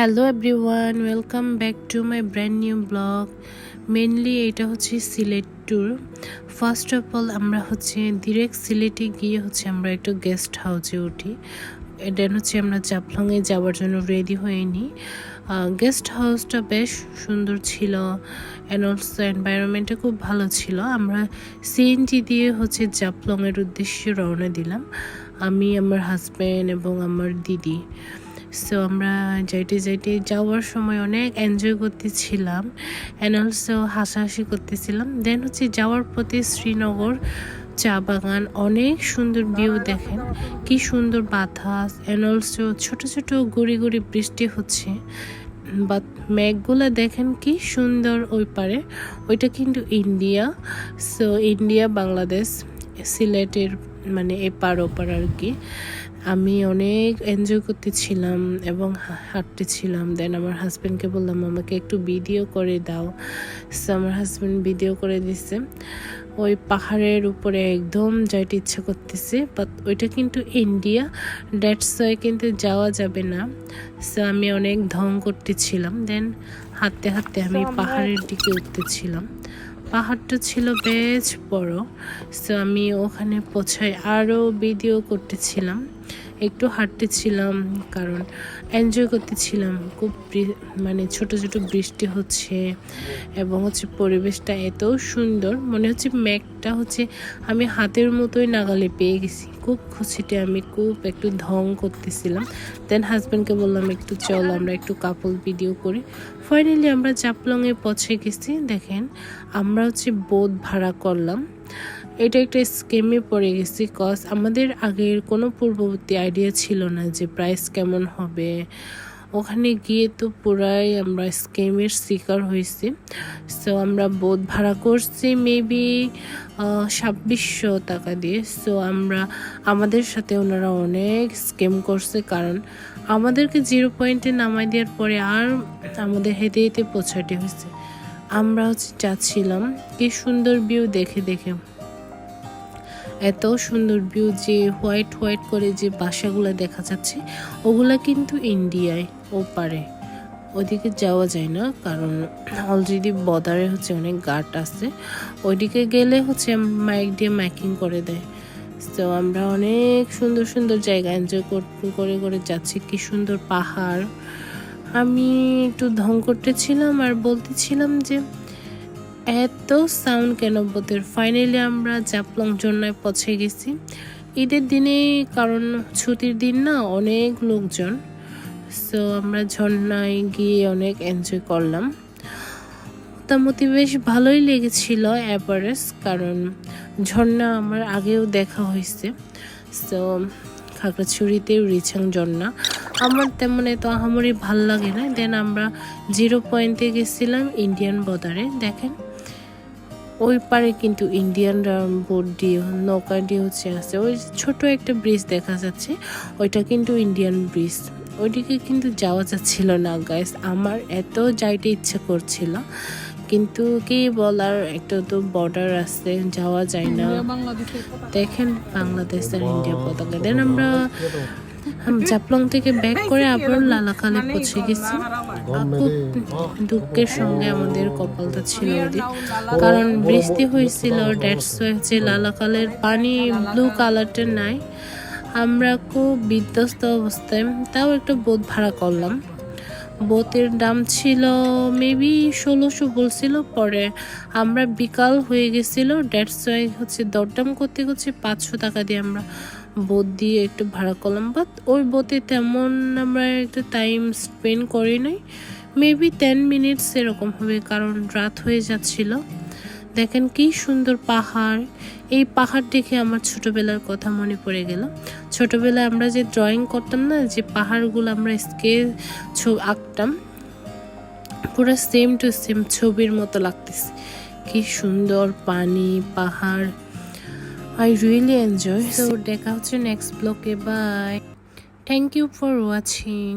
Hello everyone, welcome back to my brand new blog. Mainly এটা হচ্ছে Sylhet tour. First of all আমরা direct সিলেটে গিয়ে আমরা একটু গেস্ট হাউসে উঠি। এটা আমরা জাফলংয়ে যাওয়ার জন্য রেডি হয়ে নিই। গেস্ট হাউসটা বেশ সুন্দর ছিল অ্যান্ড অলসো এনভায়রনমেন্টটা খুব ভালো ছিল। আমরা সিএনজি দিয়ে জাফলংয়ের উদ্দেশ্যে রওনা দিলাম, আমি, আমার হাজব্যান্ড এবং আমার দিদি। সো আমরা যাইতে যাওয়ার সময় অনেক এনজয় করতেছিলাম অ্যান্ড অলসো হাসাহাসি করতেছিলাম। দেন যাওয়ার পথে শ্রীনগর চা বাগান, অনেক সুন্দর ভিউ, দেখেন কি সুন্দর বাতাস অ্যান্ড অলসো ছোট ছোট গুড়ি গুড়ি বৃষ্টি হচ্ছে। বাট মেঘগুলো দেখেন কি সুন্দর ওই পারে, ওইটা কিন্তু ইন্ডিয়া। সো ইন্ডিয়া বাংলাদেশ সিলেটের এপার ওপার আর কি। আমি অনেক এনজয় করতেছিলাম এবং হাঁটতেছিলাম। দেন আমার হাজব্যান্ডকে বললাম আমাকে একটু ভিডিও করে দাও। সো আমার হাজব্যান্ড ভিডিও করে দিছে। ওই পাহাড়ের উপরে একদম যাইতে ইচ্ছা করতেছে, বাট ওইটা কিন্তু ইন্ডিয়া, দ্যাটস ওয়াই কিন্তু যাওয়া যাবে না। সো আমি অনেক ঢং করতেছিলাম। দেন হাঁটতে হাঁটতে আমি পাহাড়ের দিকে উঠতেছিলাম। পাহাড়টা ছিল বেশ বড়। সো আমি ওখানে পৌঁছায় আরও ভিডিও করতেছিলাম, একটু হাঁটতেছিলাম কারণ এনজয় করতেছিলাম। খুব ছোট ছোট বৃষ্টি হচ্ছে এবং পরিবেশটা এত সুন্দর, মনে হচ্ছে মেঘটা আমি হাতের মতোই নাগালে পেয়ে গেছি। খুব খুশিতে আমি খুব একটু ঢং করতেছিলাম। দেন হাজব্যান্ডকে বললাম একটু চল আমরা একটু কাপল ভিডিও করি। ফাইনালি আমরা জাফলংয়ে পৌঁছে গেছি। দেখেন আমরা বোট ভাড়া করলাম। এটা একটা স্কেমে পড়ে গেছি, কজ আমাদের আগের কোনো পূর্ববর্তী আইডিয়া ছিল না যে প্রাইস কেমন হবে। ওখানে গিয়ে তো পুরাই আমরা স্কেমের শিকার হয়েছি। সো আমরা বোট ভাড়া করছি মেবি 2600 টাকা দিয়ে। সো আমাদের সাথে ওনারা অনেক স্কেম করছে, কারণ আমাদেরকে 0 পয়েন্টে নামাই দেওয়ার পরে আর আমাদের হেঁটে হেঁটে পৌঁছাতে হয়েছে। আমরা যাচ্ছিলাম, কি সুন্দর ভিউ দেখে দেখে, এত সুন্দর ভিউ যে হোয়াইট হোয়াইট করে যে বাসাগুলো দেখা যাচ্ছে ওগুলা কিন্তু ইন্ডিয়ায় ওপারে, ওইদিকে যাওয়া যায় না কারণ অলরেডি বর্ডারে অনেক গার্ড আছে। ওইদিকে গেলে মাইক দিয়ে মাইকিং করে দেয়। তো আমরা অনেক সুন্দর সুন্দর জায়গা এনজয় করে করে যাচ্ছি। কি সুন্দর পাহাড়। আমি একটু ঢং করতেছিলাম আর বলতেছিলাম যে এত সাউন্ড কেন বোটের। ফাইনালি আমরা জাফলং ঝর্ণায় পৌঁছে গেছি ঈদের দিনে, কারণ ছুটির দিন না, অনেক লোকজন। সো আমরা ঝর্ণায় গিয়ে অনেক এনজয় করলাম। মোটামুটি বেশ ভালোই লেগেছিল অ্যাভারেজ, কারণ ঝর্ণা আমার আগেও দেখা হয়েছে। সো খাগড়াছড়িতে রিচাং ঝর্ণা আমার তেমন এত আহামরি ভাল লাগে না। দেন আমরা 0 পয়েন্টে গেছিলাম ইন্ডিয়ান বর্ডারে। দেখেন ওই পারে কিন্তু ইন্ডিয়ানরা বোট দিয়ে নৌকা দিয়ে আছে। ওই ছোট একটা ব্রিজ দেখা যাচ্ছে, ওইটা কিন্তু ইন্ডিয়ান ব্রিজ। ওইদিকে কিন্তু যাওয়া যাচ্ছিল না গাইস। আমার এত যাইতে ইচ্ছে করছিল, কিন্তু কি বলার, একটা তো বর্ডার আছে, যাওয়া যায় না। দেখেন বাংলাদেশ আর ইন্ডিয়া পতাকা। দেন আমরা জাফলং থেকে ব্যাক করে আবার লালাখালে পৌঁছে গেছি। খুব দুঃখের সঙ্গে আমাদের কপালটা ছিল ওদিন, কারণ বৃষ্টি হয়েছিল। দ্যাটস ওয়াই লালাখালের পানি ব্লু কালারটা নাই। আমরা খুব বিধ্বস্ত অবস্থায় তাও একটা বোট ভাড়া করলাম। বোটের দাম ছিল মেবি 1600 বলছিল, পরে আমরা বিকাল হয়ে গেছিল। দ্যাটস ওয়াই দরদাম করতে 500 টাকা দিয়ে আমরা বোট দিয়ে একটু ভাড়া করলাম। বাট ওই বোটে তেমন আমরা একটা টাইম স্পেন্ড করি নাই, মেবি 10 মিনিটস এরকম হবে, কারণ রাত হয়ে যাচ্ছিল। দেখেন কি সুন্দর পাহাড়। এই পাহাড় দেখে আমার ছোটবেলার কথা মনে পড়ে গেল। ছোটবেলায় আমরা যে ড্রয়িং করতাম না, যে পাহাড়গুলো আমরা স্কেচ আঁকতাম, পুরো সেম টু সেম ছবির মতো লাগতেছে। কি সুন্দর পানি, পাহাড়। I really enjoy. So দেখা হচ্ছে নেক্সট ব্লগে। Bye, thank you for watching.